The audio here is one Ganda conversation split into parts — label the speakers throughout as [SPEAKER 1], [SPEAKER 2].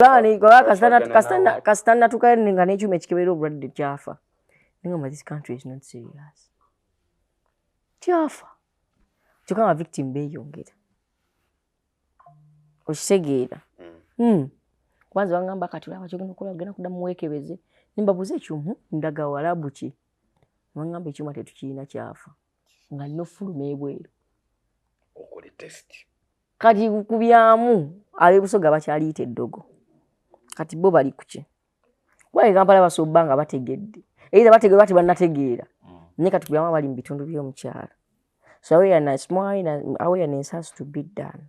[SPEAKER 1] Lani kwa kastana tukaninga n'ekyuma ekikebera obulwadde kyafa. Ngamba this country is not serious. Kyafa. Kyokka nga victim beeyongera. Okitegeera. Kwanza bangamba kati olaba kyogenda okukola ogenda kudda muweekebeze. Nimbabuuza ekyuma ndaga Warabu ki. Bangamba ekyuma tetukirina kyafa. Nga nnina ofuluma ebweru.
[SPEAKER 2] Okole test.
[SPEAKER 1] Kati kubyamu ab'ebusoga bakyaliyita eddogo. Kati bo bali kuki. Wali Kampala basobba nga bategedde. Either bategedde bati bannategeera. Naye kati kubyamu bali mu bitundu by'omukyala. So awareness has to be done.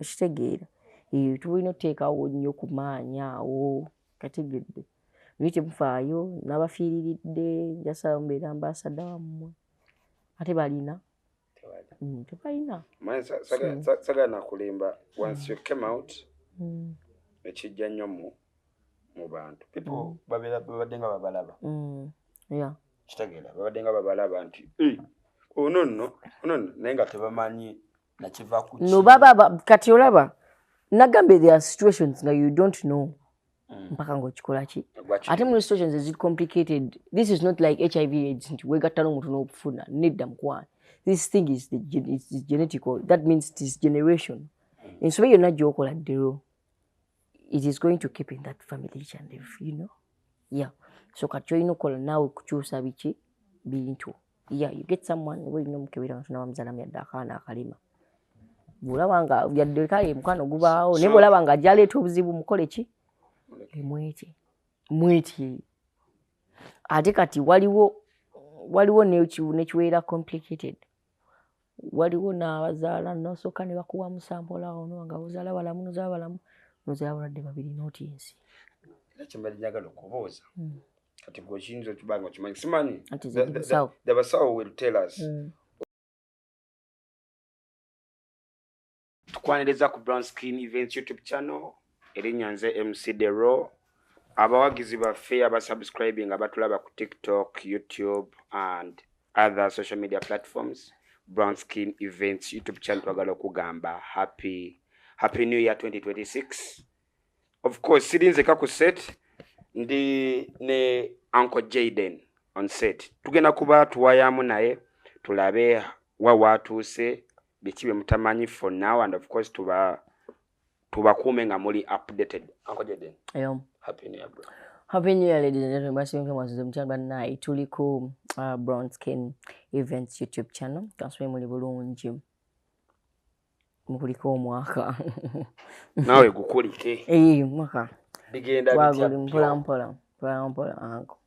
[SPEAKER 1] Okitegeera. Tulina oteekawo nnyo kumaanya awo kategedde. Naye temufaayo n'abafiiriridde njasa mbeera ambassador wammwe. Ate balina. Tebalina.
[SPEAKER 2] Sagana kulimba once you came out. Ekijja nnyo mu bantu. People babadde nga babalaba.
[SPEAKER 1] Yeah.
[SPEAKER 2] Kitegeera babadde nga babalaba nti ono nno naye nga tebamanyi nakiva ku ki.
[SPEAKER 1] No baba kati olaba nagambe there are situations nga you don't know. Mpaka ng'okikola ki. Ate mu situations is complicated. This is not like HIV AIDS nti weegatta n'omuntu n'okufuna nedda mukwano. This thing is it's genetical. That means it is generation. Ensobe yonna gy'okola ddero. It is going to keep in that family each and every, you know. Yeah. So kati olina okukola naawe kukyusa biki bintu. Yeah, you get someone we know mukebera nga tunabamuzala myadde akaana akalima. Bw'olaba nga yadde kale mukwano gubaawo naye bw'olaba nga gy'aleeta obuzibu mukole ki? Mweti. Ate kati waliwo nekiweera complicated. Waliwo n'abazaala n'osooka ne bakuwa musampola ono nga ozaala balamu nozaala balamu nozaala balwadde babiri notiensi.
[SPEAKER 2] Era kyembadde njagala okubuuza. Kati bw'okiyinza okibanga okimanyi simanyi. The basawo will tell us. Tukwaniriza ku Brown Skin Events YouTube channel. Erinnya nze MC Dero. Abawagizi baffe abasubscribing abatulaba ku TikTok, YouTube and other social media platforms. Brown Skin Events YouTube channel twagala okugamba happy New Year 2026. Of course, sirinze ku set ndi ne Uncle Jaden on set. Tugenda kuba tuwayamu naye tulabe watuuse biki bye mutamanyi for now and of course tubakuume nga muli updated. Uncle Jaden. Happy New Year, bro.
[SPEAKER 1] Happy New Year, ladies and gentlemen. Mwasimu mwazizo mchana banayi tuliko Brown Skin Events YouTube channel. Kaswe muli bulungi. Mukuliko omwaka.
[SPEAKER 2] Nawe gukulike.
[SPEAKER 1] Mwaka.
[SPEAKER 2] Bigenda bitya.
[SPEAKER 1] Mpola anko.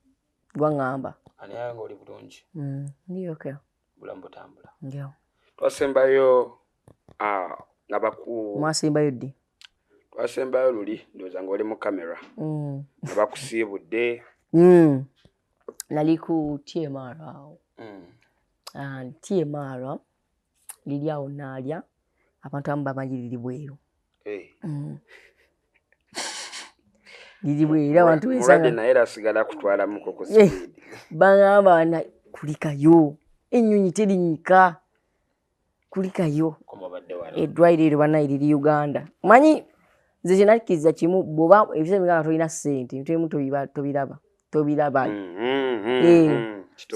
[SPEAKER 1] Gwangamba.
[SPEAKER 2] Ani yango oli bulungi.
[SPEAKER 1] Ndiyo okay.
[SPEAKER 2] Bulambo tambula.
[SPEAKER 1] Ndio.
[SPEAKER 2] Twasembayo nabaku.
[SPEAKER 1] Mwasembayo ddi?
[SPEAKER 2] Twasembayo luli ndoza ngoli mu kamera. Nabakusiibudde.
[SPEAKER 1] Nali ku TMR awo. TMR lili awo naalya abantu abamu bamanyi liri bweru. Liri bweru abantu
[SPEAKER 2] wensanga. Naye era asigala kutwala muko ku speed.
[SPEAKER 1] Bangamba kulikayo. Ennyonyi terinyika. Kulikayo. Eddwaliro banayi liri Uganda. Manyi nze kyenakkiriza kimu bw'oba ebiseera nga tolina ssente temu tobiraba.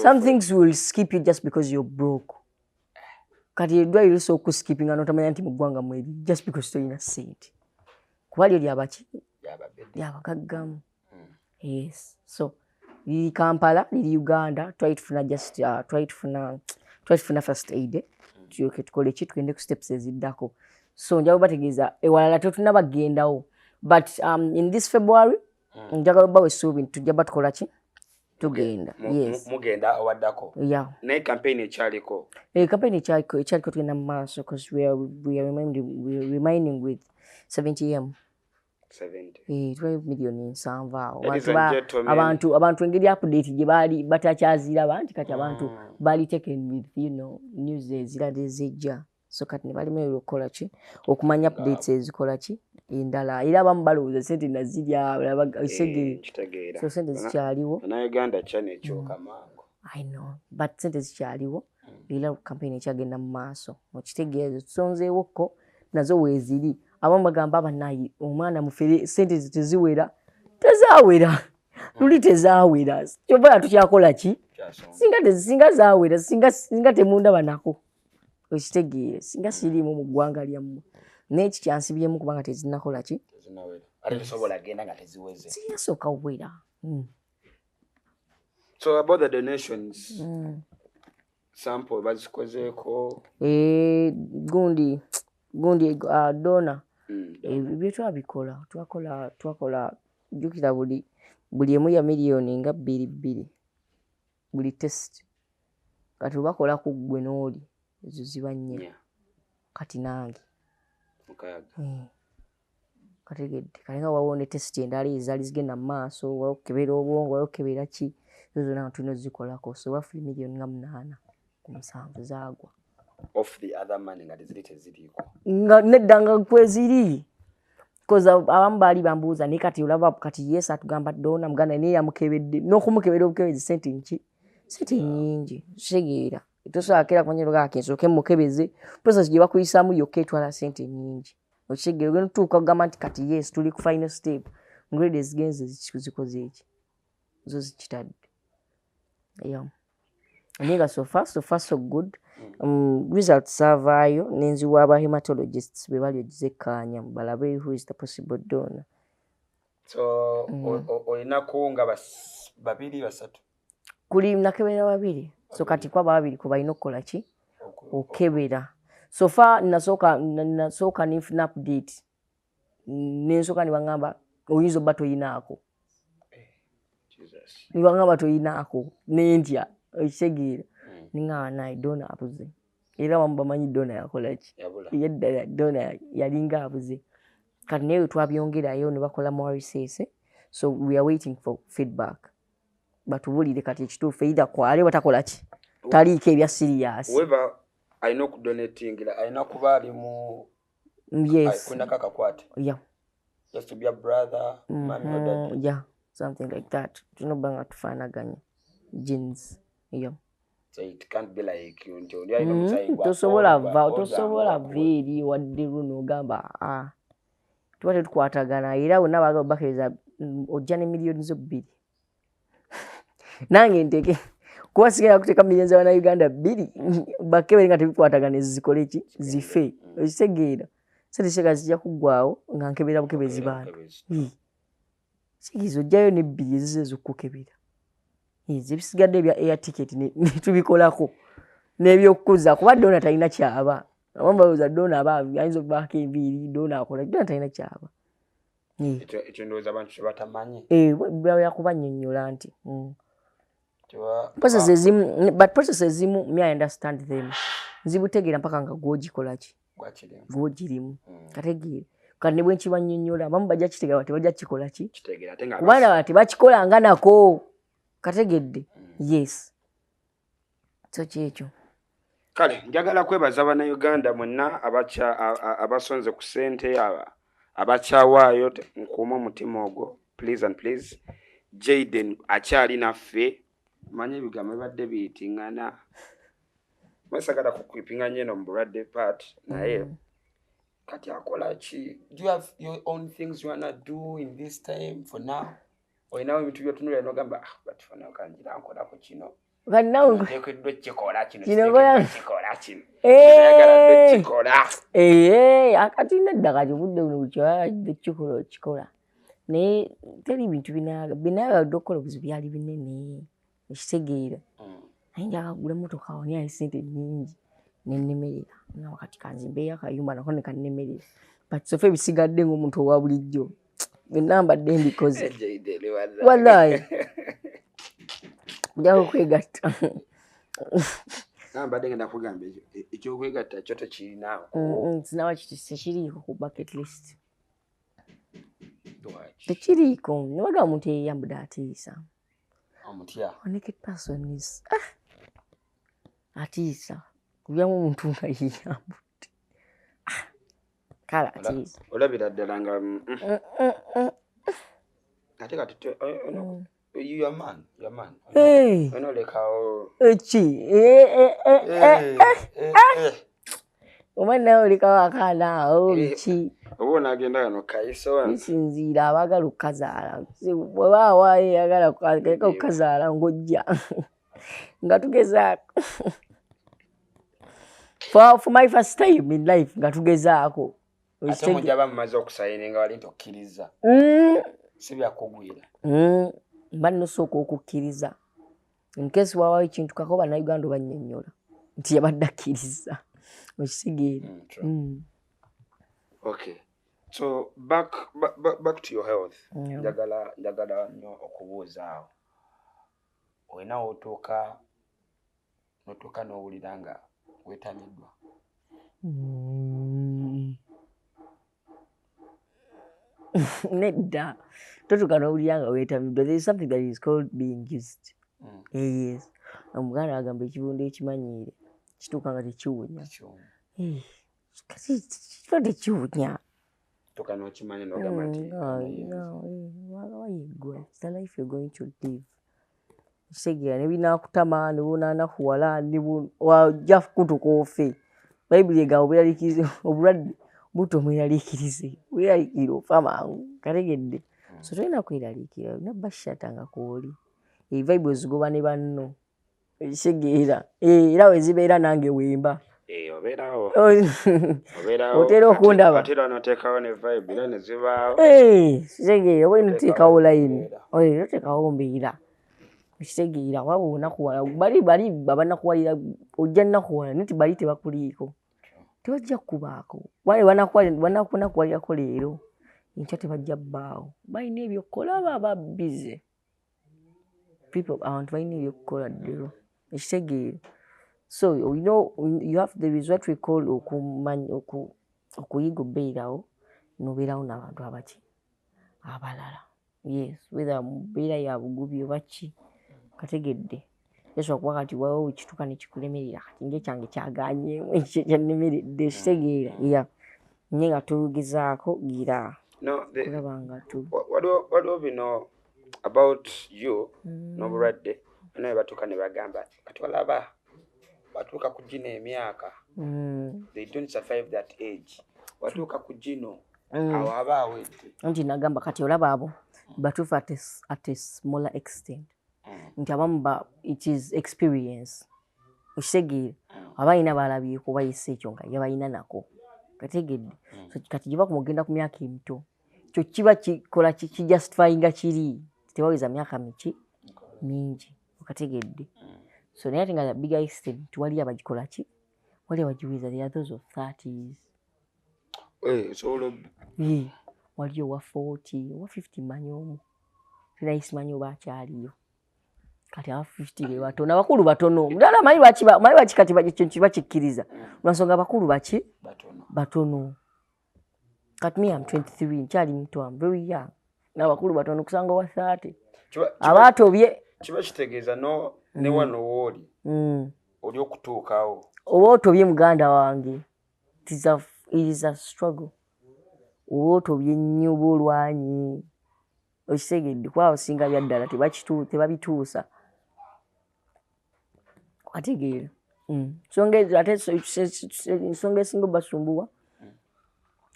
[SPEAKER 1] Some things will skip you just because you're broke. Kati eddwaliro lisobola okuskipinga n'otamanya nti mu ggwanga mweri just because tolina ssente. Kuba lyo lyabaki? Lyabagaggamu. Yes. So liri Kampala, liri Uganda, twalitufuna first aid. Tuyoke tukole ki tugende ku steps eziddako. So njagala bategeeza ewalala tetunabagendawo. But in this February njagala obbawo essuubi tujja batukola ki? Tugenda. Yes.
[SPEAKER 2] Mugenda awaddako.
[SPEAKER 1] Yeah.
[SPEAKER 2] Naye campaign ekyaliko.
[SPEAKER 1] Campaign ekyaliko tugenda mu maaso because we are remaining with 70M. 12 million nsanvu awo. Abantu engeri update gye baali batakyaziraba nti kati abantu baali taken with news ezirala ezijja. So kati ne balemererwa okukola ki? Okumanya updates ezikola ki? Endala. Era abamu balowooza sente nazirya
[SPEAKER 2] kitegeera.
[SPEAKER 1] So sente zikyaliwo.
[SPEAKER 2] Uganda channel ekyoka mangu.
[SPEAKER 1] I know. But sente zikyaliwo. Era campaign ekyagenda mu maaso. Okitegeeza tusonzeewokko nazo weeziri. abamu bagamba banayi omwana mufere sente teziwera tezawera luli tezawera kyova tukyakola ki singa zawera singa temundaba nako okitegeere singa siriimu mu ggwanga lyammwe n'eki kyansibyemu kubanga tezinakola ki ziyasooka wera.
[SPEAKER 2] So about the donations, sample bazikozeeko
[SPEAKER 1] gundi dona bye twakola jjukira buli emu ya miliyoni nga 2 buli test kati bakola ku ggwe n'oli ezo ziba 4 kati nange kategedde kalinga wawone test endala ezaali zigenda mu maaso wakebera obwongo wakebera ki ezo zonna tulina zikolako so roughly miliyoni nga 8 ku 7 zaagwa
[SPEAKER 2] of the other money nga teziriiko
[SPEAKER 1] nga nedda nga kweziri koza abamu baali bambuuza naye kati olaba kati Yesu atugamba dona muganda naye yamukebedde n'okumukebera obukebezi sente nki sente nyingi kitegeera tosobola kera kunyeroga kensooke mukebeze process gye bakuyisaamu yokka etwala sente nyingi okitegeera ogenda otuuka kugamba nti kati yes tuli ku final step grade ezigenze zikoze eki zo zikitadde naye nga so far so good. Results zavaayo nenziwa aba hematologists be bali ogizekkaanya balabe who is the possible donor.
[SPEAKER 2] So olina kuwunga 2-3
[SPEAKER 1] kuli nakebera 2 so kati kwaba 2 ku balina okukola ki okebera so far nasooka nifuna update nensooka nibagamba oyinza obba toyinaako nibagamba toyinaako nentya okitegeera ninga nayi dona abuze era bamanyi dona yakola ki yedda dona yalinga abuze kati naye twabyongerayo ne bakola more research so we are waiting for feedback batubulire kati ekituufu either kwale watakola ki taliiko ebya serious
[SPEAKER 2] whoever alina okudonatingira alina kuba ali mu kwenda kakakwate just to be a brother mami or dad
[SPEAKER 1] something like that tunobanga tufaanaganya genes
[SPEAKER 2] so it can't be like until you know msaiwa
[SPEAKER 1] tosobola veri wadde runo gamba tuwate tukwatagana era wonna baga bakeza ojja ne miliyoni zo 2 nange nteke kuba sigenda kuteeka miliyoni za Uganda 2 bakebere nga tebikwatagana ezikole ki zife okitegeera sente shega zijja kuggwaawo nga nkebera bukebezi bantu sigizo ojjayo ne 2 ezizo ezokukebera ebisigadde ebya air ticket netubikolako n'ebyokukuza kuba dona talina kyaba abambabuza dona aba ayinza okubaako enviiri dona akola dona talina kyaba
[SPEAKER 2] ekyo ndowooza abantu kyebatamanyi
[SPEAKER 1] yakubannyonnyola nti process ezimu me I understand them nzibutegeera mpaka nga gwogikola ki gwogirimu kategeera kati ne bwe nkibannyonnyola abamu bajja kitegeera tebajja kikola ki kubanga bati bakikola nga nako kategedde yes so kyekyo
[SPEAKER 2] kale njagala kwebaza Bannayuganda mwenna abasonze ku ssente abakyawaayo nkuuma omutima ogwo please and please Jayden akyali naffe manye ebigambo bibadde biyitingana mwesagala kukwipinga nnyo mu bulwadde part naye kati akola ki do you have your own things you wanna do in this time for now oyinawo ebintu byotunula nogamba but for now kanjira nkolako kino tekeddwa kikola
[SPEAKER 1] akati nedda kati budde buno bukyadde kikola naye teri bintu binayagadde okukola obuzibu byali binene ekitegeera naye njagala kugula emmotoka awo naye sente nnyingi nennemerera nga wakati kanzimbeeyo akayumba nako ne kannemerera but sofa ebisigadde ng'omuntu owa bulijjo byonna mbadde mbikoze wallahi njaga okwegatta
[SPEAKER 2] mbadde ngenda kugamba ekyokwegatta kyo tekirinaawo
[SPEAKER 1] sinawa tekiriiko ku bucket list tekiriiko nebaga omuntu eyeyambudde atiisa naked person is atiisa kubyamu omuntu nga yeyambudde kale atiisa
[SPEAKER 2] olabira ddala nga ate kati you're man.
[SPEAKER 1] Hey.
[SPEAKER 2] I know like how.
[SPEAKER 1] Omwana olikawa kana ochi
[SPEAKER 2] Obona agenda kano kaiso
[SPEAKER 1] bisinziira abagala okukazaala bwe baawaayo yagala okukazaala ng'ojja nga tugezaako for my first time in life nga tugezaako
[SPEAKER 2] ate mujaba mumaze okusayininga wali tokkiriza si byakugwira
[SPEAKER 1] mba nosooka okukkiriza nkesi waawaayo ekintu kako bannayuganda obannyonnyola nti yabadde akkiriza okitegeere.
[SPEAKER 2] Okay, so back to your health. Njagala nnyo okubuuza awo wena otuuka n'owulira nga weetamiddwa.
[SPEAKER 1] Nedda totuuka n'owulira nga weetamiddwa. There is something that is called being used. Yes. Omuganda agamba ekibundu ekimanyiire kituuka nga tekiwunya. Kati kiba tekiwunya.
[SPEAKER 2] Toka n'okimanya n'ogamba nti
[SPEAKER 1] it's the life you're going to live. Kitegeera ne binaakutama ne bunaanakuwala wajja kutuuka ofe. Bayibuli egamba obulwadde butta omweraliikirize. Weeraliikirire ofa mangu. Kategedde. So tolina kweraliikirira. Olina bashata nga kw'oli. Ebibayibuli ozigoba ne banno. Kitegeera. Era we zibeera nange wemba.
[SPEAKER 2] Obeerawo.
[SPEAKER 1] Otera okundaba.
[SPEAKER 2] Ate n'oteekawo ne vibe era ne zibaawo.
[SPEAKER 1] Kitegeera oba noteekawo layini. Noteekawo mbeera. Kitegeera waba onakuwala. Bali abanakuwalira ojja nnakuwala nti bali tebakuliiko. Tebajja kubaako. Wale banakuwalirako leero. Enkya tebajja bbaawo. Balina ebyokukola baba busy. Abantu balina ebyokukola ddero. Ekitegeera. So, there is what we call okuyiga obbeerawo n'obeerawo n'abantu abaki abalala. Yes, whether mbeera ya bugubi oba ki kategedde. Yesu kuba kati wawo kituuka ne kikulemerera kati ng'ekyange kyagaanyeemu ekyo kyannemeredde kitegeera. Nye nga tugezaako gira kulaba nga tu.
[SPEAKER 2] Waliwo bino about you n'obulwadde bano batuuka ne bagamba kati walaba watuuka ku gino emyaka they don't survive that age. Watuuka ku gino awo aba awedde.
[SPEAKER 1] Nti nagamba kati olaba abo batuufa at a smaller extent. Nti abamu it is experience. Okitegeera abalina balabyeko bayise ekyo nga yabalina nako. Kategedde. So kati gye bakumugenda ku myaka emito. Kyo kiba kikola kijustifyinga kiri. Tewaweza myaka mingi. Kategedde. So naye ate nga bigger extent wali abagikola ki? Wali abagiwiza the others of 30s.
[SPEAKER 2] So
[SPEAKER 1] wali owa 40, owa 50 manyomu. Sinayi simanyi oba akyaliyo. Kati awa 50 be batono. Abakulu batono. Mudala manyi baki kati kiba kikkiriza. Lwansonga abakulu baki? Batono. Kati me I'm 23, nkyali muto, I'm very young. N'abakulu batono kusanga owa 30. Abaatobye.
[SPEAKER 2] Kiba kitegeeza ne wano wooli oli okutuukawo
[SPEAKER 1] oba otobye muganda wange. It is a struggle. Oba otobye nnyo oba olwanyi okitegedde kuba abasinga byaddala tebabituusa. Wategeera. Ensonga esinga obasumbuwa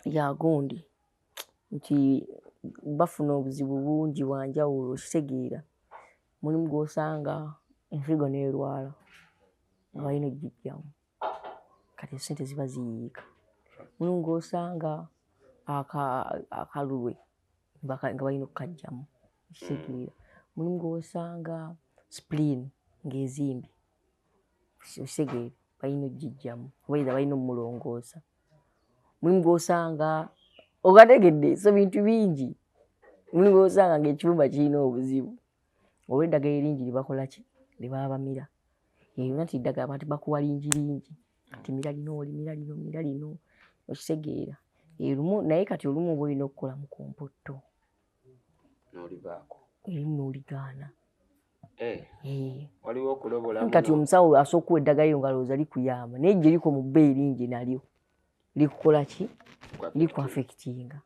[SPEAKER 1] yagundi nti bafuna obuzibu bungi bwanjawulo okitegeera. Mulimu gw'osanga enfigo n'erwala nga balina okugijjamu kati esente ziba ziyiika. Mulimu gw'osanga akalulwe nga balina okukaggyamu ekitegeera. Mulimu gw'osanga spleen ng'ezimbi ekitegeera balina okugijjamu oba balina omulongoosa. Mulimu gw'osanga okategedde so bintu bingi. Mulimu gw'osanga ng'ekibumba kirina obuzibu. Oba eddagala eringi libakola ki? Libabamira. Yeyuna nti eddagala abantu bakuwa lingi. Kati mira lino okitegeera. Naye kati olumu oba olina okukola mu kompotto.
[SPEAKER 2] N'olibaako.
[SPEAKER 1] Erimu n'oligaana.
[SPEAKER 2] Waliwo okulobola.
[SPEAKER 1] Kati omusawo asooka okuwa eddagala eryo ngalowooza likuyamba. Naye gye liko mu bbeeyi lingi nalyo likukola ki? Likuaffectinga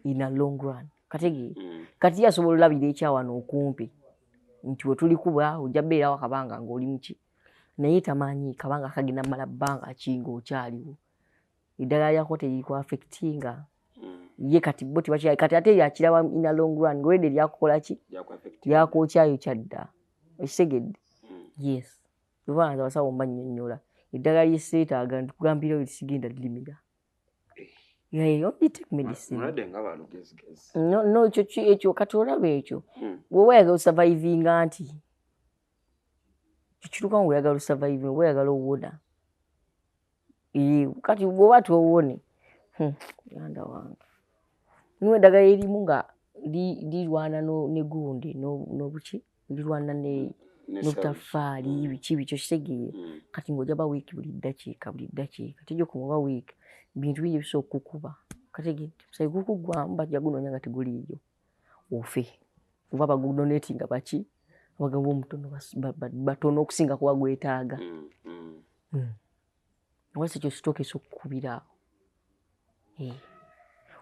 [SPEAKER 1] in a long run. Kategeera. Kati asobola olabira ekyawano okumpi. Nti we tulikuba ojja beerawo akabanga ng'oli muki. Naye tamanyi kabanga kagenda mala bbanga ki ng'okyaliwo. Eddagala lyako terikuaffectinga. ye kati boti bachi kati ate yakirawa in a long run grade lyakola ki lyakokyayo kyadda ekisegedde yes lubanza basawo mbanyonnyola eddagala ly'esseetaaga nkugambira lisigenda limira only take medicine no ekyo kati olaba ekyo bw'oba oyagala osurvivinga nti kikituuka nga oyagala osurviving oba oyagala owona kati bw'oba towone yanda wange niwe eddagala erimu nga lirwana ne gundi n'obuki lirwana n'obutafaali biki bikyo kitegeere kati ng'ojaba wiiki buli ddakiika tijja okumuba wiiki bintu bingi bisobola okukuba kategedde musayi gukugwamu bajja gunoonya nga teguliiyo ofe oba bagudonatinga baki abagabo omutono batono okusinga kuba gwetaaga wasi ekyo sitooka esokukubira awo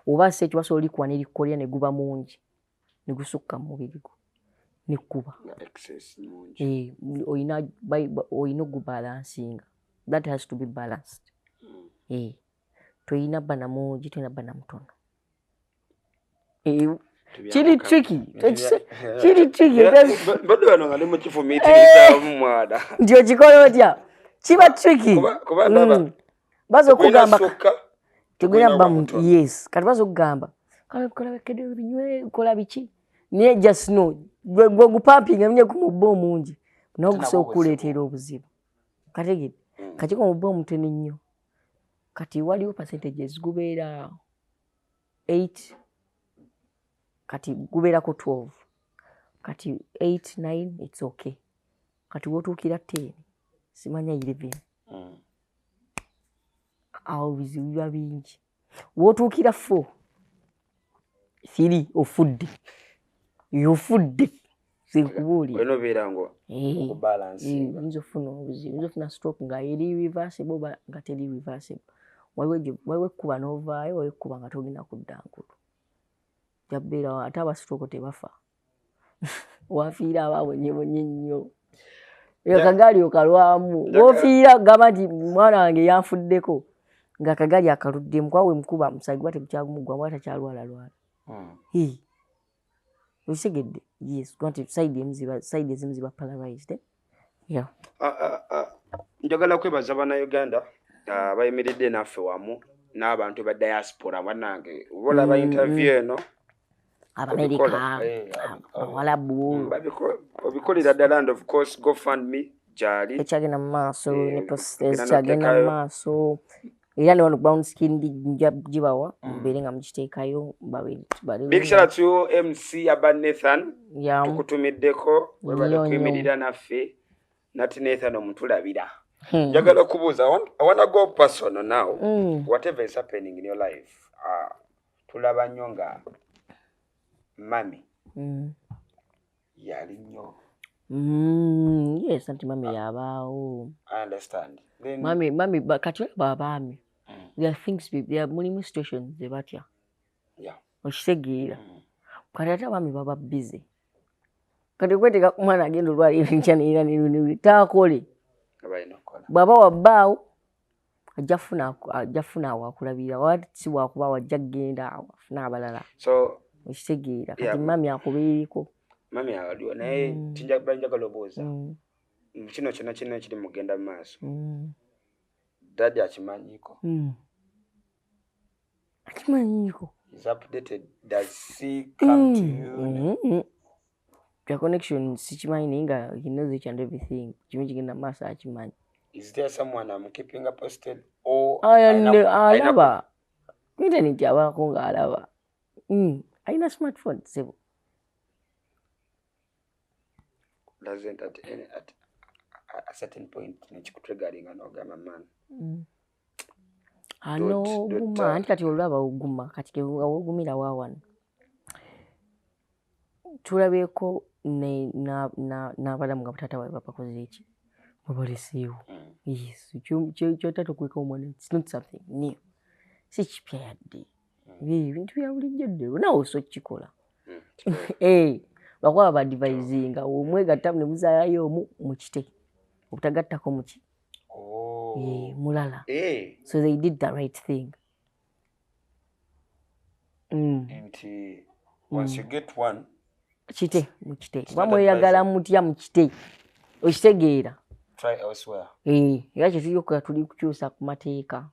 [SPEAKER 1] oba se ekyo basobola olikuwa n'erikkolya ne guba mungi ne gusukka mu mubiri gwo ne kuba oyina ogubalansinga that has to be balanced toyina bana mungi toyina bana mutono kiri tricky
[SPEAKER 2] bado wano ngali mu kifumiitiriza omwana
[SPEAKER 1] nti okikola otya kiba tricky baza okugamba tegulina bba muntu yes kati baza okugamba kola bekedde binywe kola biki naye just no gwe gupampinga minye ku mubba omungi nawe gusobola okuleetera obuzibu kategedde kati ko mubba omutene nnyo kati waliwo percentages gubeera 8 kati gubeerako 12 kati 8 9 it's okay kati wotuukira 10 simanya 11 awo bizibu biba bingi wotuukira 4 3 ofudde
[SPEAKER 2] sekubuulira
[SPEAKER 1] oyinza ofuna obuzibu oyinza ofuna stroke nga eri reversible oba nga teri reversible waliwo ekkuba n'ovaayo waliwo ekkuba nga togenda kudda nkulu jabbeerawo ate aba stroke tebafa wafiira abaabonyebonye nnyo akagaali okalwamu wofiira gamba nti mwana wange yanfuddeko nga akagaali akaluddemu kwawe mukuba musayi guba tegukyagumugwamu atakyalwalalwala okisegedde yes nti side ezimu ziba paralyzed
[SPEAKER 2] njagala kwebaza bannayuganda bayimiridde naffe wamu n'abantu ba diaspora bannange olaba interview eno
[SPEAKER 1] America Awalabu
[SPEAKER 2] obikolera ddala and of course GoFundMe gyali
[SPEAKER 1] ekyagenda mu maaso ne process kyagenda mu maaso era ne wano brown skin gibawa mbeere nga mukiteekayo
[SPEAKER 2] big shout out to MC Aba Nathan tukutumiddeko webale kuyimirira naffe nati Nathan omutulabira njagala kubuuza I wanna go personal now whatever is happening in your life tulaba nnyo nga mami yali nnyo
[SPEAKER 1] yes anti mami yabaawo
[SPEAKER 2] I understand then
[SPEAKER 1] mami kati babaami there are things there are many situations ze batya okitegeera kati ate abaami baba busy kati kweteka kumwana agenda olwaliro nkyanira niruniri taakole bw'aba wabbaawo ajja funa awakulabira wati si wakuba wajja genda awo afuna abalala
[SPEAKER 2] so
[SPEAKER 1] okitegeera kati mami akubeeriko
[SPEAKER 2] mami awaliwo naye njagala obuuza kino kyonna kirina kiri mugenda mu maaso dadi akimanyiko is updated does he come to you
[SPEAKER 1] your connection sikimanyi naye nga he knows each and everything kimu kigenda mu maaso akimanyi
[SPEAKER 2] is there someone I'm keeping posted or
[SPEAKER 1] alaba internet abaako nga alaba alina smartphone sebo
[SPEAKER 2] doesn't at a certain point nekikutriggeringa n'ogamba man
[SPEAKER 1] oguma anti kati olwaba oguma kati ogumira waawano tulabeeko n'abalamu nga bataata bawe babakoze eki babaleseewo yes kyotata okuweka omwana it's not something new si kipya yadde ebintu bya bulijjo ddero naawe osobola kukikola lwakuba badivaizinga omwegatta ne muzaayo omu mu kite obutagattako muki mulala so they did the right thing
[SPEAKER 2] nti once you get one
[SPEAKER 1] kite mukite bamweyagala mutya mukite okitegeera
[SPEAKER 2] try elsewhere
[SPEAKER 1] era kyetulyokola tuli kukyusa ku mateeka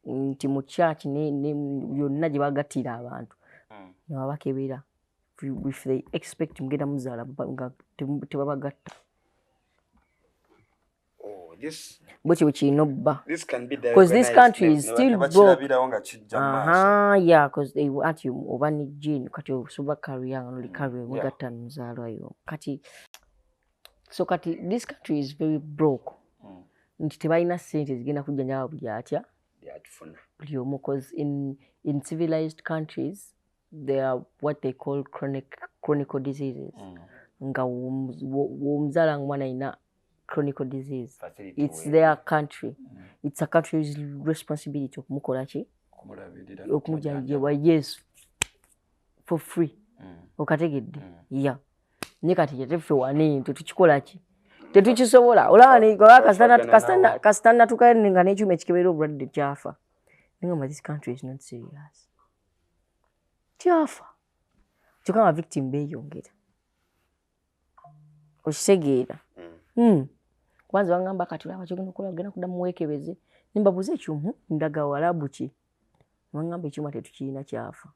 [SPEAKER 1] nti mu church byonna gye bagattira abantu nebabakebera if they expect mugenda muzaala nga tebabagatta bwekyo bwekirina obba because this country is still broke yeah because they want you oba ne gene kati osobola career nga noli career mugatta muzaalwayo kati so kati this country is very broke nti tebalina ssente zigenda kujjanjaba buli atya buli omu because in civilized countries there are what they call chronic diseases nga w'omuzaala mwana alina chronic disease it's their country it's a country's responsibility okumukola ki okumujjanjaba yes for free okategedde yeah ne kati kyeteffe wani tetukikola ki tetukisobola olaba kasitanda tukale nga n'ekyuma ekikeberera obulwadde kyafa nengamba this country is not serious kyafa kyokka nga victim beeyongera okitegeera kwanza bangamba kati olaba kyogenda okukola ogenda kuddamu weekebeze nimbabuuza ekyuma ndaga walabu ki bangamba ekyuma tetukirina kyafa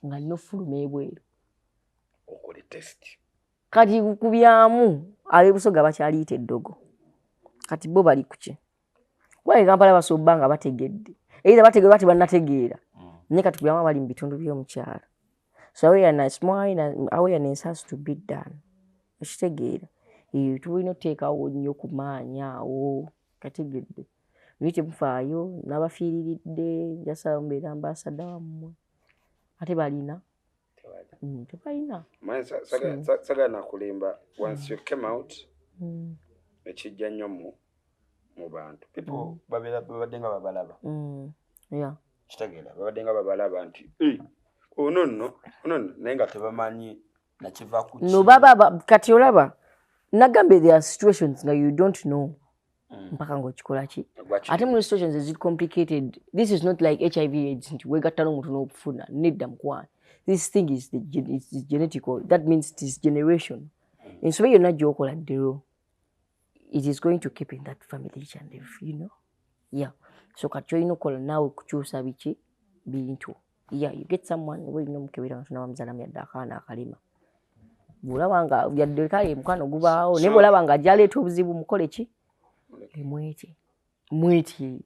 [SPEAKER 1] nga nina ofuluma ebweru
[SPEAKER 2] okole test
[SPEAKER 1] kati ku byamu ab'ebusoga bakyaliyita eddogo kati bo bali ku ki kuba Kampala basobba nga bategedde either bategedde bati bannategeera naye kati ku byamu bali mu bitundu by'omukyala so awareness has to be done okitegeera tulina oteekawo nnyo ku maanyi awo kategedde naye temufaayo n'abafiiriridde njasala mbeera ambasada wammwe ate balina tebalina
[SPEAKER 2] sagala nakulimba once you came out ekijja nnyo mu bantu people babadde nga babalaba kitegeera babadde nga babalaba nti ono nno naye nga tebamanyi nakiva ku
[SPEAKER 1] no baba kati olaba nagambe there are situations nga you don't know mpaka ng'okikola ki ate mu situations is complicated. This is not like HIV AIDS nti wegatta n'omuntu n'okufuna nedda mukwano. This thing is it's genetical. That means it is generation. Ensobe yonna gy'okola ddero it is going to keep in that family and you know so kati olina okukola naawe kukyusa biki bintu you get someone olina omukebera nga tunabamuzaalamu yadde akaana akalima bw'olaba nga yadde kale mukwano gubaawo naye bw'olaba nga gyaleeta obuzibu mukole ki mweti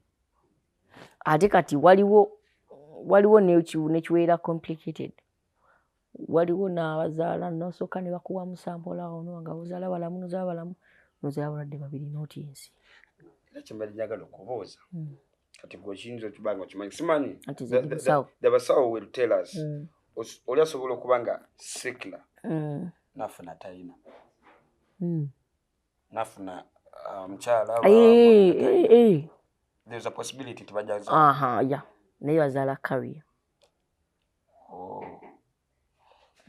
[SPEAKER 1] ate kati waliwo nekiweera complicated waliwo n'abazaala nosooka ne bakuwa musampola ono nga ozaala balamu nozaala balwadde babiri notiensi
[SPEAKER 2] era kyembadde njagala okubuuza kati gwe kiyinza okuba nga okimanyi simanyi the basawo will tell us oli asobola okuba nga sikla nafuna talina nafuna mukyala there's a possibility tibajaza
[SPEAKER 1] naye bazaala carrier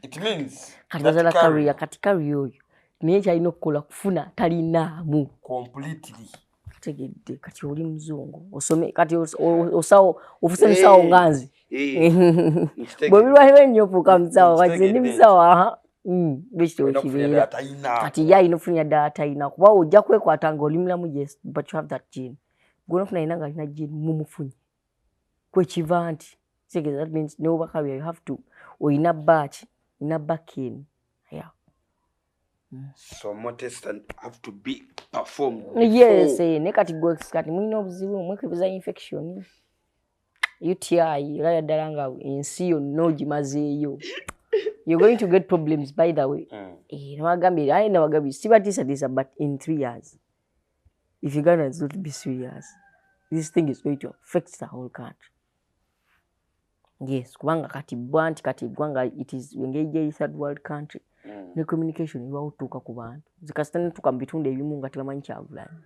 [SPEAKER 2] it means
[SPEAKER 1] kati bazaala carrier kati carrier oyo naye kyalina okukola kufuna talinaamu
[SPEAKER 2] completely
[SPEAKER 1] tegedde kati oli muzungu osome kati osawo ofuse musawo nganzi bwe birwaliro ennyo ofuuka musawo kati ndi musawo bekityo kibeera kati ye alina okufunira ddala talina kuba ojja kwekwata nga oli mulamu yes but you have that gene gwona ofuna alina nga alina gene mumufunye kwekiva nti kitegeeza that means neobakabya you have to olina batch olina bakin
[SPEAKER 2] so more tests have to be performed
[SPEAKER 1] yes ne kati kati mulina obuzibu mwekebeza infection UTI olaba ddala nga ensi yonna ogimazeeyo you're going to get problems by the way nabagambye sibatisa but in 3 years if Uganda is not to be serious this thing is going to affect the whole country yes kubanga kati bwanti kati gwanga it is engage a third world country ne communication iba otuuka ku bantu zikasitana tuka mu bitundu ebimu nga tebamanyi Kyagulanyi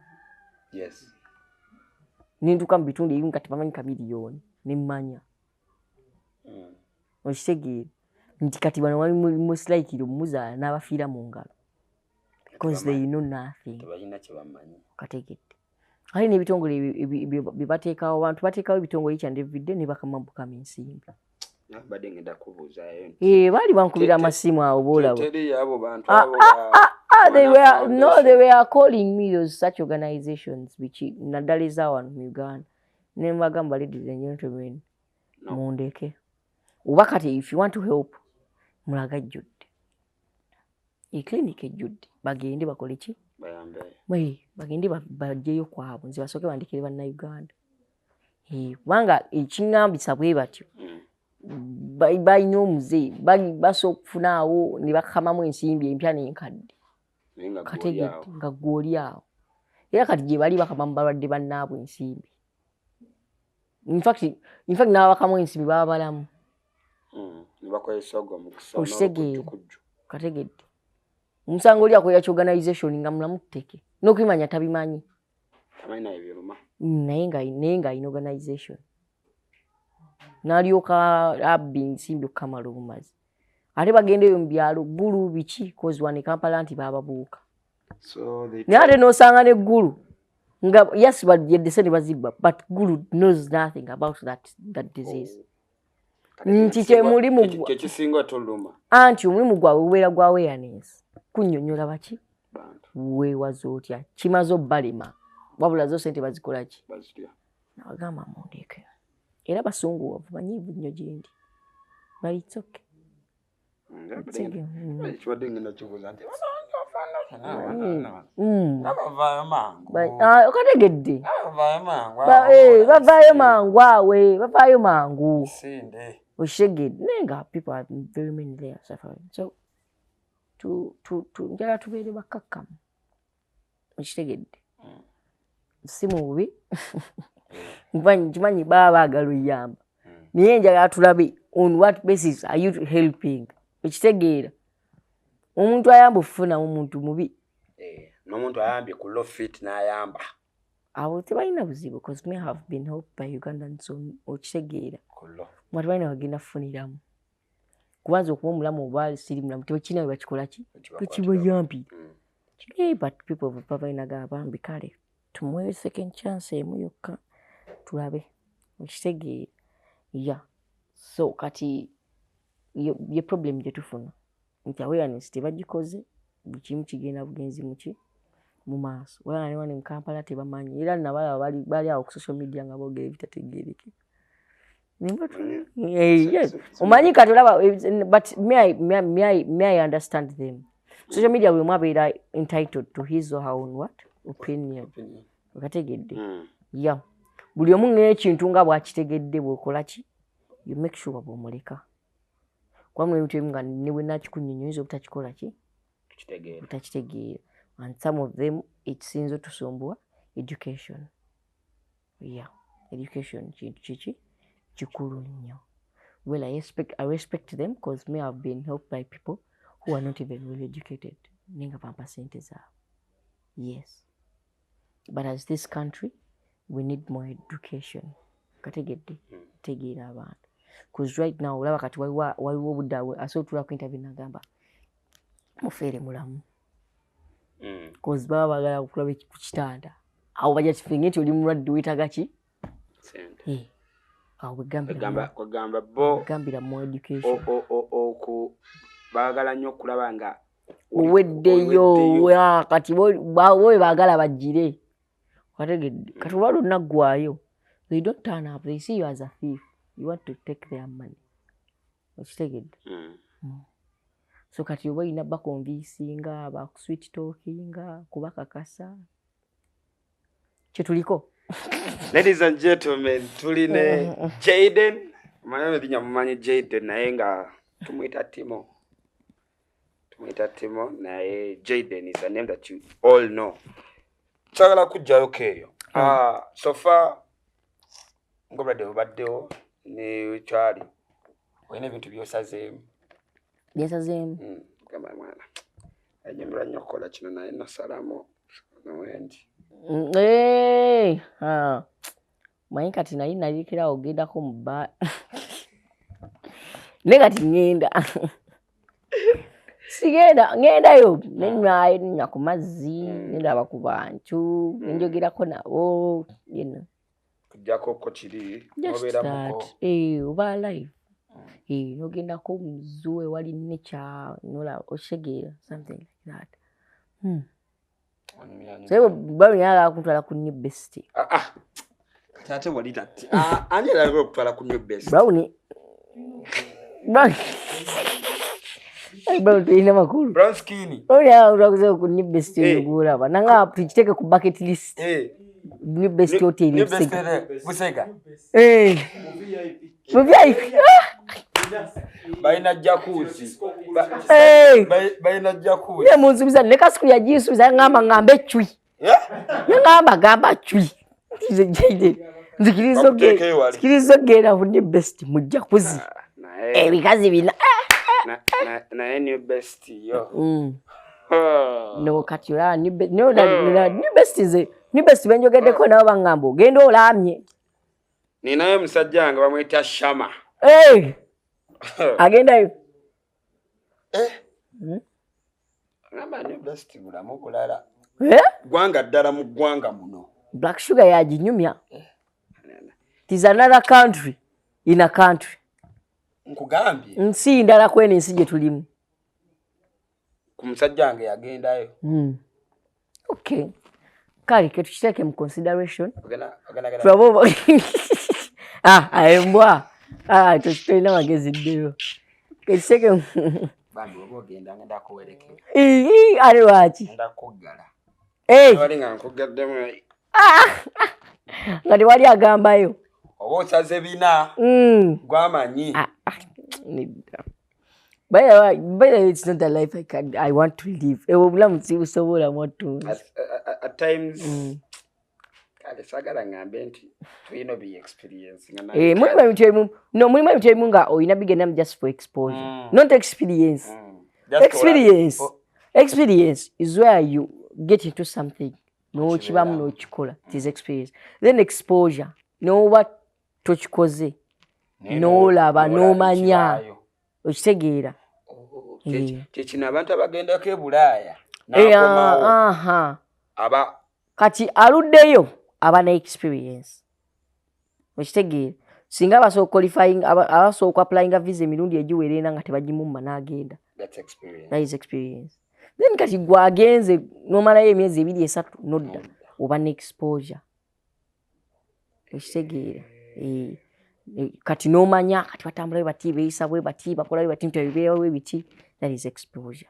[SPEAKER 1] nintuka mu bitundu ebimu nga tebamanyi Kamiliyoni nemmanya okitegeera nti kati bano wali musilaikire omuzaala n'abafiira mu ngalo because they know nothing
[SPEAKER 2] tebalina kyebamanyi
[SPEAKER 1] kategedde ate n'ebitongole bye bateekawo abantu bateekawo ebitongole each and every day ne bakamabukama ensimbi
[SPEAKER 2] Nabadde ngenda kubuuzayo.
[SPEAKER 1] Bali bankubira amasimu awo boolaba.
[SPEAKER 2] Teri abo bantu
[SPEAKER 1] abo they were calling me those such organizations which naddala ez'awano mu Uganda. Ne mbagamba, ladies and gentlemen, mundeke. Oba kati if you want to help, mulaga ejjudde. Clinic ejjudde. Bagende bakole ki? Bagende bajjeyo kwabwe. Nze basooke bandikire bannayuganda. Kubanga ekiŋŋambisa bwe batyo. Balina omuze basobola okufuna awo ne bakamamu ensimbi empya n'enkadde. Kategedde nga gw'oli awo. Era kati gye bali bakamamu balwadde bannaabwe ensimbi. In fact n'abakamu ensimbi baba balamu. Kategedde. Omusango oli akolera ki-organization nga mulamu tteke. N'okubimanya tabimanyi. Naye ng'alina organization. N'alyoka abba ensimbi okukamala obumazi. Ate bagendeyo mu byalo ggulu biki kozi wano e Kampala nti baababuuka. Naye ate n'osanga n'eggulu nga yes yeddese ne bazibba but ggulu knows nothing about that disease. Nti kyemulimu
[SPEAKER 2] kyekisinga tuluma.
[SPEAKER 1] Anti omulimu gwabwe gubeera gwa awareness. Kunnyonnyola baki? Weewaza otya? Kimaze obbalema. Wabula zo ssente bazikola ki? Nabagamba mundeke. Era basunguwavu banyiivu nnyo gye ndi. Balitsoke. Okategedde. Bavaayo mangu awe. Bavaayo mangu. Oshegedde. Naye nga people are very many there suffering. So njala tubeere bakkakkamu. Okitegedde. Si mu bubi. Nkimanyi baba baagala oyamba. Naye njagala tulabe on what basis are you helping? Ekitegeera. Omuntu ayamba ofuna omuntu mubi.
[SPEAKER 2] N'omuntu ayambye ku low fit n'ayamba.
[SPEAKER 1] Awo tebalina buzibu because me have been helped by Ugandans on okitegeera. Mwati balina bagenda kufuniramu. Kubanza okuba omulamu oba siri mulamu tebakina bwe bakikola ki? Tekibayambi. But people balina gabambi kale. Tumuwe second chance emu yokka. Tulabe. Okitegeera. Yeah. So kati ye problem gye tufuna. Nti awareness tebagikoze bukimu kigenda bugenzi muki mu maaso. Wala ne wano mu Kampala tebamanyi. Era nabalaba bali awo ku social media nga boogera ebitategeereke. Yes. Omanyi kati olaba but may I understand them. Social media bwe mwabeera entitled to his or her own what? Opinion. Okategedde. Yeah. Buli omu ng'ekintu nga bw'akitegedde bw'okola ki? You make sure bw'omuleka. Kwa mwe ebintu nga ne bwe nakikunnyonnyoza obutakikola ki? Butakitegeera. And some of them ekisinza otusumbuwa education. Yeah. Education kintu kiki? Kikulu nnyo. Well, I respect them because me have been helped by people who are not even well educated. Ninga pampa sente zaabwe. Yes. But as this country, we need more education. Kategedde. Tegeera abantu. Because right now, olaba kati waliwo obudde asobola ku interview nagamba mufeere mulamu. Because baba bagala kulaba ku kitanda. Awo bajja kifinge nti oli mulwadde weetaaga ki? Sente. Awo gambira more education.
[SPEAKER 2] Baagala nnyo okulaba nga
[SPEAKER 1] oweddeyo kati bo baagala bajjire. Kategedde. Kati olwali onnaggwaayo. They don't turn up. They see you as a thief. You want to take their money. Okitegedde. So kati oba olina bakonvinsinga, bakusweet talkinga, kubakakasa. Kyetuliko.
[SPEAKER 2] Ladies and gentlemen, tuline Jayden. Maneno dinya mumanyi Jayden naye nga tumwita Timo. Naye Jayden is a name that you all know. Chagala kujjayo keyo. So far ngobadde obaddewo ne kyali. Oyina ebintu byosazeemu.
[SPEAKER 1] Byesazeemu.
[SPEAKER 2] Gamba mwana. Ajemera nnyo okukola kino naye nasalamu n'wendi.
[SPEAKER 1] Manyi kati naye nalikirawo ogendako mu bba. Ne kati ngenda. Ngendayo nenywa ku mazzi, nendaba ku bantu, nenjogerako nabo,
[SPEAKER 2] Kujjako ko kiri,
[SPEAKER 1] obeera muko. Oba live. nogenda ko muzuwe wali nature nola oshegera something like that. So baru yala kutwala ku new best.
[SPEAKER 2] Tate wali tati. Angela go kutwala ku new best.
[SPEAKER 1] Brown. Brown ina makuru.
[SPEAKER 2] Brown skinny.
[SPEAKER 1] Ya urakuze ku new best yogura ba. Nanga tuchiteke ku bucket list. New best hotel
[SPEAKER 2] New best Busega.
[SPEAKER 1] VIP.
[SPEAKER 2] Baina jacuzzi. Baina jacuzzi.
[SPEAKER 1] Ya munsubiza neka siku ya jisubiza ngamba ngambe chui. Ngamba gamba chui. Nzikirizo gera ku new best mu jacuzzi. Bikazi bina.
[SPEAKER 2] Na new best yo.
[SPEAKER 1] No katira new best. No new best is new best benjogeddeko nabo bangambo. Genda olamye.
[SPEAKER 2] Ninayo musajja wange bamwita Shama.
[SPEAKER 1] Agenda yo.
[SPEAKER 2] Ngamba new best bulamu kulala. Gwanga ddala mu gwanga muno.
[SPEAKER 1] Black Sugar yajinyumya. It is another country in a country.
[SPEAKER 2] Nkugambye.
[SPEAKER 1] Nsi ndala kwene nsi gye tulimu.
[SPEAKER 2] Ku musajja wange yagendayo.
[SPEAKER 1] Okay. Kali ke tukiteke mu consideration.
[SPEAKER 2] Bravo.
[SPEAKER 1] Ayembwa. Tukitena magezi ddero. Keteke
[SPEAKER 2] bambi ogenda ngenda kuwerekera.
[SPEAKER 1] Ali wachi.
[SPEAKER 2] Ngenda kuggala. Wali nga nkugaddemu.
[SPEAKER 1] Ngati wali agambayo.
[SPEAKER 2] Oba osaze bina. Gwamanyi.
[SPEAKER 1] By the way, it's not a life I want to live. I want to.
[SPEAKER 2] At times, sagala ngambe nti tulina be experience.
[SPEAKER 1] Mulimu ebintu nga oyina bigenda just for exposure. Not experience. Experience is where you get into something. No chibamu no chikola. It is experience. Then exposure. No what tochikoze. No laba no manya. Okitegeera.
[SPEAKER 2] Kino abantu abagendako e Bulaaya.
[SPEAKER 1] Kati aluddeyo aba na experience. Okitegeera. Singa abasobola qualifying abasobola applying visa emirundi egiwerera nga tebagimumma n'agenda.
[SPEAKER 2] That's experience.
[SPEAKER 1] That is experience. Then kati gwagenze nomalayo emyezi 2-3 nodda oba ne exposure. Okitegeera. Kati nomanya kati batambula bati beeyisa bwe bati bakola bati ntibeewa bwe biti. That is exposure.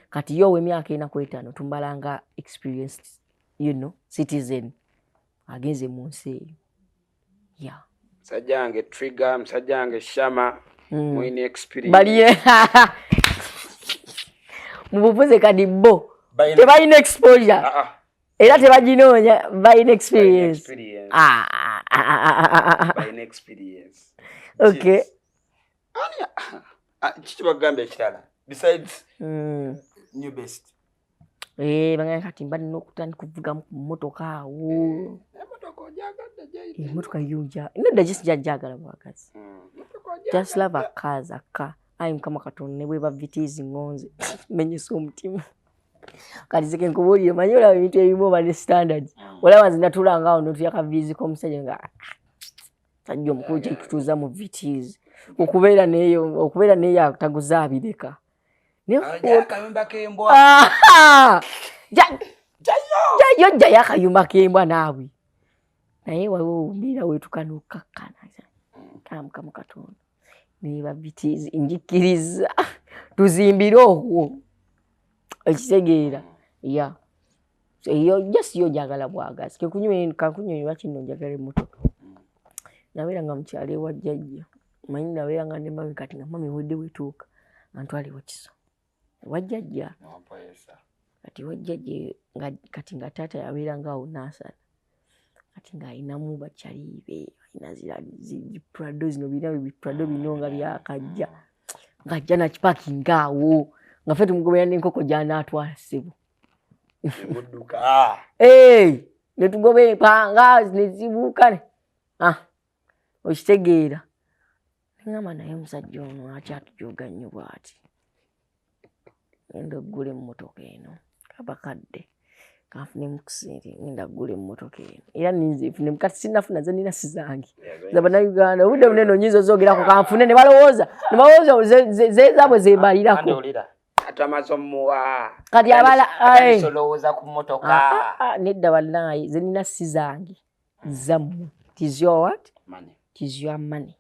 [SPEAKER 1] Kati yowe emyaka 4-5 tumbalanga experienced, citizen agenze mu nsi. Yeah.
[SPEAKER 2] Sajange Trigger, Sajange Shama, mwini experience.
[SPEAKER 1] Baliye. Mubuvuze kadi bo. Tebalina exposure. Era tebaginonya by experience.
[SPEAKER 2] By experience.
[SPEAKER 1] Okay.
[SPEAKER 2] Chichi bagambe ekirala. Besides new best.
[SPEAKER 1] Bangana kati mbali nokutani kuvuga motoka awo.
[SPEAKER 2] Motoka ojagadde jayi.
[SPEAKER 1] Motoka yuja. Ino just jagala bwakazi. Just love a car. I'm kama katonne ne bweba vitizi ngonze. Menyesa omutima. Kati zeke nkubulire manyola ebintu ebimu bali standard. Olaba zinatulanga awo notu yakavizi ko musajja nga tajja omukulu kye tutuza mu vitizi. Okubeera neyo ataguza abireka.
[SPEAKER 2] Akayumba kembwa.
[SPEAKER 1] Jayo yakayumba kembwa naawe. Naye waliwo mbira wetu kano kakkana. Kama katonda. Niba vitizi injikiriza. Tuzimbire okwo. Ekitegeera. Yeah. So yo jagala bwagazi. Kakunywe kino njagala emmotoka. Nabeera nga mukyale wa jjajja. Manyi nabeera nga nemba kati nga mami wedde wetuuka. Antwale wakiso. Wajjajja. Kati wajjajja nga kati nga taata yabeera nga awo nasala. Kati nga ayinamu bakyalibe. Ayina Prado zino Prado bino nga byakajja. Nga ajja nakipakinga awo. Nga ffe tumugobera n'enkoko gy'anaatwala ssebo.
[SPEAKER 2] Mudduka.
[SPEAKER 1] Ne tugobe panga ne zibuuka. Okitegeera. Ngamba naye omusajja ono akyatujooga nnyo bw'ati. Enda oggula emmotoka eno. Kaba kadde. Kanfune mukisiri ngenda gule mmotoka eno. Era ninze ifune mukati sinafuna ze nina sizangi. Zabana Uganda udde muneno nyizo zogerako kanfune ne balowooza ze zabwe zebalirako.
[SPEAKER 2] Andolira. Atamazo muwa.
[SPEAKER 1] Kati abala
[SPEAKER 2] ai solowooza ku mmotoka.
[SPEAKER 1] Nedda wallahi ze nina sizangi. Zamu. Tis your what?
[SPEAKER 2] Money.
[SPEAKER 1] Tis your money.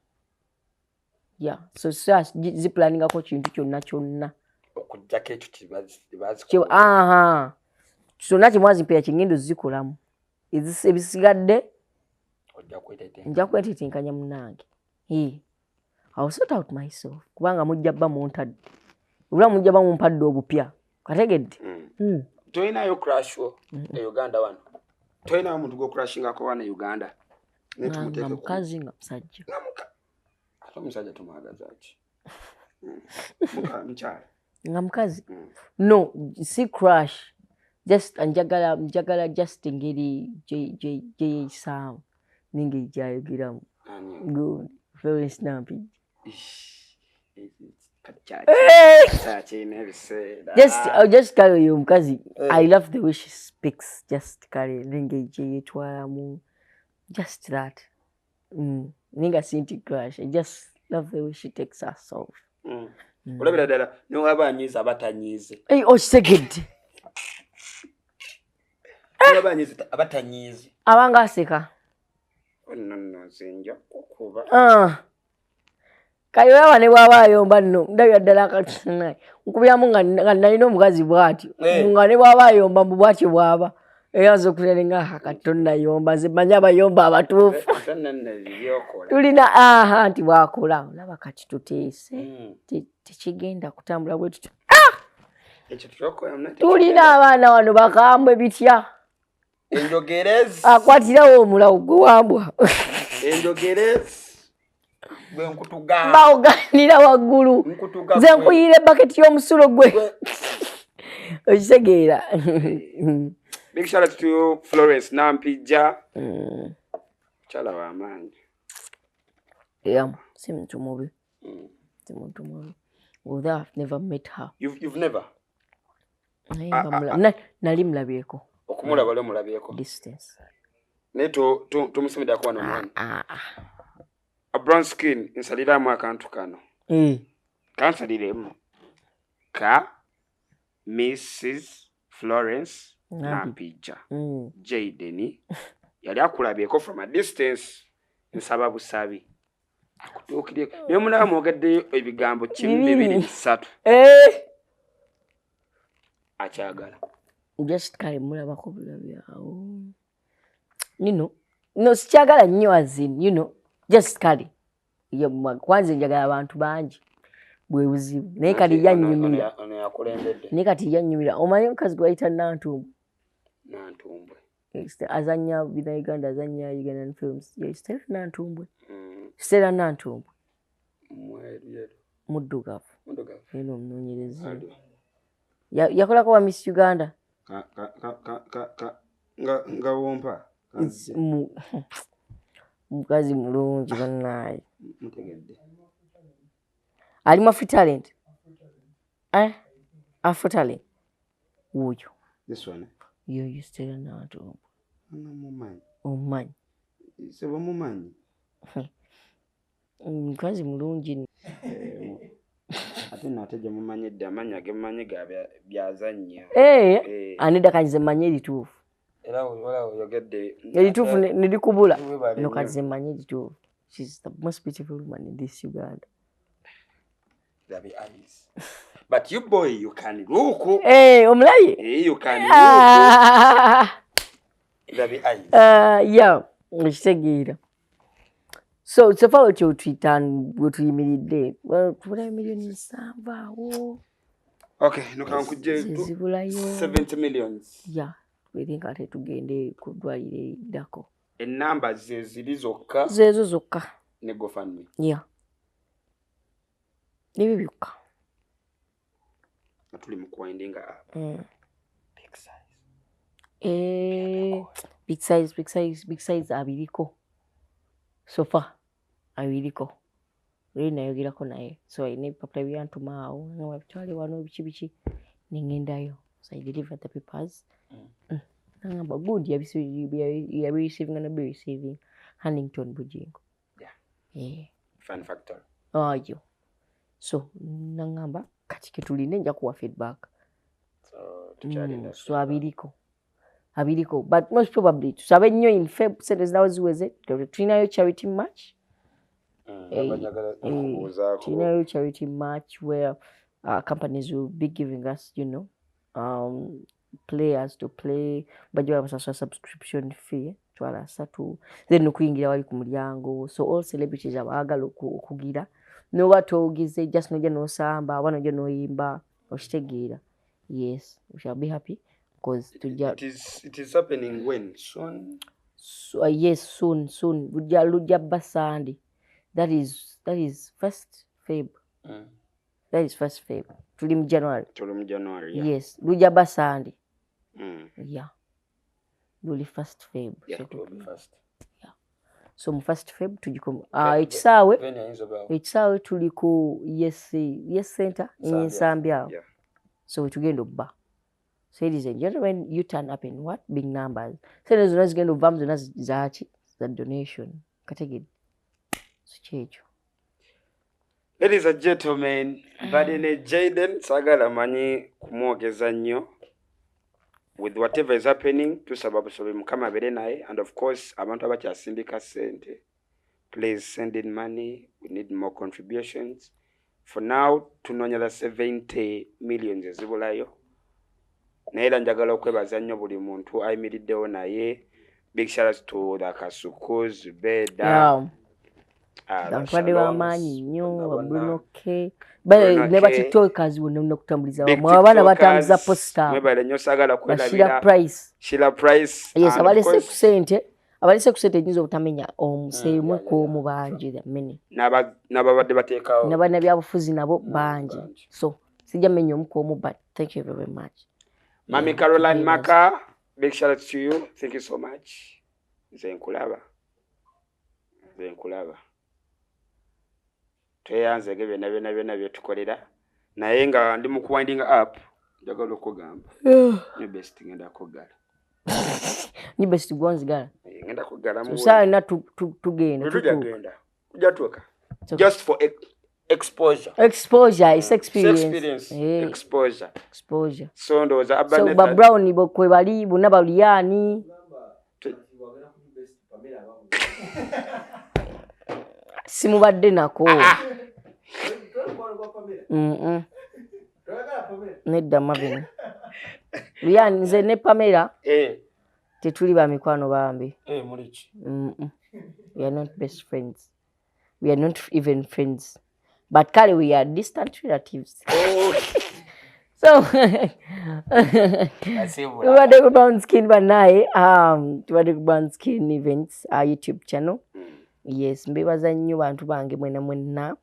[SPEAKER 1] Yeah. So ziplanninga ko kintu kyonna.
[SPEAKER 2] Okujjako ekyo kibazi.
[SPEAKER 1] Kyonna kimwazimpera kingendo zikolamu. Ebisigadde nja kwetetenkanya munnange. I'll sort out myself. Kubanga mujja bba muntadde. Obula mujja bba mumpadde obupya. Kategedde?
[SPEAKER 2] Toyinayo crash e Uganda wano. Toyinayo muntu go crashingako wano e Uganda.
[SPEAKER 1] Nga mukazi nga musajja.
[SPEAKER 2] Ate omusajja tumwagaza ki? Mkyala.
[SPEAKER 1] Nga mukazi? No, si crash. Just njagala just engeri gye Sam n'engeri gy'ayogeramu. Good. Very snappy. Just tell you mukazi. I love the way she speaks. Just kale n'engeri gye yeetwalamu. Just that. Ninga sinti crash. I just love the way she takes herself.
[SPEAKER 2] Olabira ddala newaba anyiza abatanyize.
[SPEAKER 1] Okisegedde.
[SPEAKER 2] Abatanyize.
[SPEAKER 1] Abanga aseka.
[SPEAKER 2] No, zinja kukuba.
[SPEAKER 1] Kayo yaba ne bwaba ayomba nno ndabira ddala akati naye. Nkubiramu nga nalina omukazi bw'atyo. Nga ne bwaba ayomba mu bwatyo bwaba. Eyaza okulere nga akatonna yomba ze manya abayomba abatuufu. Tulina nti bwakola. Olaba kati tuteese. Tekigenda kutambula bwe tutyo. Tulina abaana wano bakambwe bitya.
[SPEAKER 2] Enjogerezi.
[SPEAKER 1] Akwatirawo omulawo gwe wambwa.
[SPEAKER 2] Enjogerezi. Gwe nkutuga.
[SPEAKER 1] Bawuganira waggulu. Nze nkuyira ebbaketi y'omusulo gwe. Okitegeera.
[SPEAKER 2] Big shout out to Florence Nampija. Chala wa maanyi.
[SPEAKER 1] Yeah, si muntu mubi. Si muntu mubi. Although I've never met her.
[SPEAKER 2] You've never?
[SPEAKER 1] Nali mulabyeko.
[SPEAKER 2] Okumulaba leo mulabyeko.
[SPEAKER 1] Distance.
[SPEAKER 2] Neto tumusemeda kwa na a brown skin insalira mu akantu kano. Kansaliremu. Ka Mrs. Florence Nampija. Jaden yali akulabyeko from a distance nsaba busabi. Akutukire. Niyo munaba mwogedde ebigambo 1 2 3. Achagala.
[SPEAKER 1] Just kale mulabako bulabyawo. No sikyagala nnyo azin, just kale. Kwanza njagala abantu bangi. Bwe buzibu. Naye kati yannyumira.
[SPEAKER 2] Ono yakulembedde.
[SPEAKER 1] Naye kati yannyumira. Omanyi omukazi gwe bayita Nantumbwe.
[SPEAKER 2] Nantumbwe.
[SPEAKER 1] Azanya bina Uganda, azanya Ugandan films. Stella Nantumbwe. Stella Nantumbwe. Muddugavu. Eno omunoonyereza. Yakolako wa Miss Uganda.
[SPEAKER 2] Nga wompa.
[SPEAKER 1] Mukazi mulungi bannaye. Mutegedde. Ali Afro talent. Afro talent. Wuyo.
[SPEAKER 2] This one.
[SPEAKER 1] You still not.
[SPEAKER 2] Omanyi. Sebo mumanyi.
[SPEAKER 1] Mukazi mulungi.
[SPEAKER 2] Ate nateje mumanyedde amanya gemanyi ga byazannya.
[SPEAKER 1] Anida kanyize manye lituufu.
[SPEAKER 2] Era wala yogedde.
[SPEAKER 1] Lituufu nilikubula. No kanyize manye lituufu. She's the most beautiful woman in this Uganda.
[SPEAKER 2] Zabi eyes. But you boy, you can look.
[SPEAKER 1] Omulaye.
[SPEAKER 2] You can look. Zabi eyes.
[SPEAKER 1] Yeah, nkitegeera. So far what you tweet and go to imiridde. Well, tubula million 7 awo.
[SPEAKER 2] Okay, nukankuje 70 millions.
[SPEAKER 1] Yeah, we think ate tugende kudwalire dako.
[SPEAKER 2] Enamba zezili zokka.
[SPEAKER 1] Zezo zokka.
[SPEAKER 2] Ne GoFundMe.
[SPEAKER 1] Yeah. Nibi byokka.
[SPEAKER 2] Atuli mu kwindinga app. Big size.
[SPEAKER 1] Big size abiriko. So far abiriko. Reri nayogerako naye. So I need papula byantuma awo. Nga wabitwale wano biki. Ningendayo. So I delivered the papers. Nangamba good you are receiving and be receiving Huntington Bujingo. Yeah.
[SPEAKER 2] Fun factor.
[SPEAKER 1] Yo. So nangamba kati ketuline nja kuwa feedback. So abiriko but most probably tusabe nnyo in Feb sente zinawo ziweze tulinayo charity match. Tulinayo charity match where companies will be giving us, players to play, bajja basasula subscription fee twala satu, then okuyingira wali ku mulyango, so all celebrities abaagala okugira noba togize just noja nosamba abana noja noyimba okitegeera. Yes, we shall be happy because
[SPEAKER 2] it is happening when soon.
[SPEAKER 1] So, yes, soon lujja basandi. That is 1st Feb. That is 1st Feb. Tuli mu January.
[SPEAKER 2] Yeah.
[SPEAKER 1] Yes, lujja basandi. Yeah. Luli 1st Feb.
[SPEAKER 2] Yeah, so to be first.
[SPEAKER 1] Yeah. So mu 1st Feb tujikomo. Ekisaawe tuli ku yes center in Zambia.
[SPEAKER 2] Yeah.
[SPEAKER 1] So tugenda obba. So ladies and gentlemen, you turn up in what? Big numbers. So there's no zigendo vams zona zachi za donation. Kategedi. So checho.
[SPEAKER 2] Ladies and gentlemen, badene Jaden sagala manyi kumwogeza nnyo with whatever is happening tusababu sobe mukama bere naye, and of course abantu abakyasindika sente, please send in money. We need more contributions. For now tunonyala 70 million ezibulayo. Naye njagala okwebaza nnyo buli muntu ayimiriddewo naye. Big shout out to the Kasukus, Beda.
[SPEAKER 1] Dankwadde w'amaanyi nnyo Bruno K. Ne batiktokers bonna okutambuliza wamu abaana batambuza posta.
[SPEAKER 2] Mwebale nnyo saagala kwelabira.
[SPEAKER 1] Sheila Price. Yes, abalese ku ssente. Abalese ku ssente nyinza obutamenya omuseemwe kw'omu bangi many.
[SPEAKER 2] N'ababadde bateekawo.
[SPEAKER 1] N'abannabyabufuzi nabo bangi. So sijja mmenya omu kw'omu, but thank you very much.
[SPEAKER 2] Mami Caroline Maka, big shout out to you. Thank you so much. Nze nkulaba. Tweyanzege byonna byetukolera. Naye nga ndi mu winding up, njagala okugamba. Ni best ngenda kugala.
[SPEAKER 1] Ni best gonzigala.
[SPEAKER 2] Ngenda kugala mu.
[SPEAKER 1] So na tugenda.
[SPEAKER 2] Kujja tuka. Just for exposure.
[SPEAKER 1] Exposure is experience. Exposure.
[SPEAKER 2] So ndoza abane.
[SPEAKER 1] So ba Brown bokwe bali bonna baliyani. Simubadde nako. Nedda mabino. Liyani nze ne Pamela. Tetuli ba mikwano bambi.
[SPEAKER 2] Muliki.
[SPEAKER 1] We are not best friends. We are not even friends. But Kali, we are distant relatives. So, tuwadde ku Brown Skin banaye, tuwadde ku Brown Skin Events, our YouTube channel. Yes, mbebaza nnyo bantu bange mwena.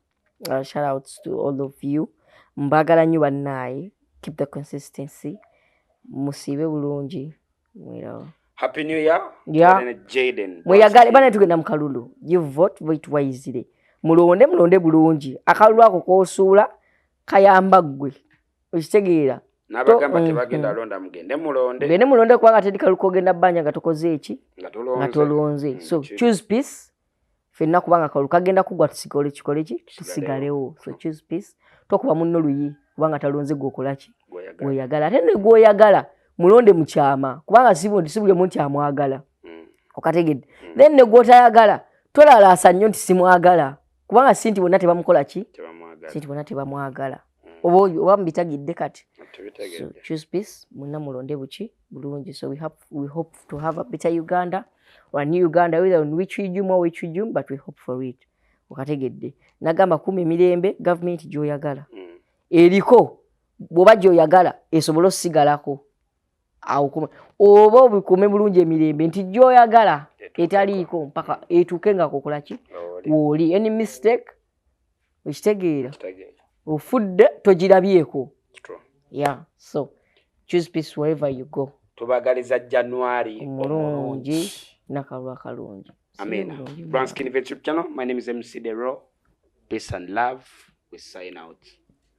[SPEAKER 1] Shout outs to all of you. Mbagala nnyo banaye. Keep the consistency. Musibe bulungi.
[SPEAKER 2] Happy New Year.
[SPEAKER 1] Yeah.
[SPEAKER 2] Jaden.
[SPEAKER 1] Mweyagale bana tugenda mu kalulu. You vote wisely. Mulonde bulungi. Akalulu ako koosuula kayamba ggwe. Okitegeera.
[SPEAKER 2] N'abagamba tebagenda alonda mugende mulonde.
[SPEAKER 1] Gende mulonde kubanga tedi kaluko ogenda bbanja nga tokoze eki? Nga tolonze. So choose peace. Fenna kubanga kaluko kagenda kugwa tusigale kikole ki? Tusigalewo. So choose peace. Tokuba munno luyi kubanga talonze gwokola ki? Gwoyagala. Ate ne gwoyagala mulonde mu kyama kubanga sibule muntu amwagala. Okategedde. Then ne gwotayagala tolalaasa nnyo nti simwagala kubanga sinti bonna tebamukola ki? Sinti bonna tebamwagala. Oba mbitagidde kati. So choose peace. Muna mulonde buki bulungi. So we hope to have a better Uganda or a new Uganda, whether on which region or which region, but we hope for it. Okategedde. Nagamba kumi mirembe government gy'oyagala. Eriko bw'oba gy'oyagala esobola osigalako. Awo kuma. Oba obikume bulungi emirembe nti gy'oyagala etaliiko mpaka etuuke nga kokola ki? Woli. Any mistake? Okitegeera. Ofudde togirabyeko. Yeah, so choose peace wherever you go.
[SPEAKER 2] Tubagaliza January
[SPEAKER 1] omulungi nakalwa kalungi.
[SPEAKER 2] Amen. Brown Skin YouTube channel. My name is MC Dero. Peace and love. We sign out.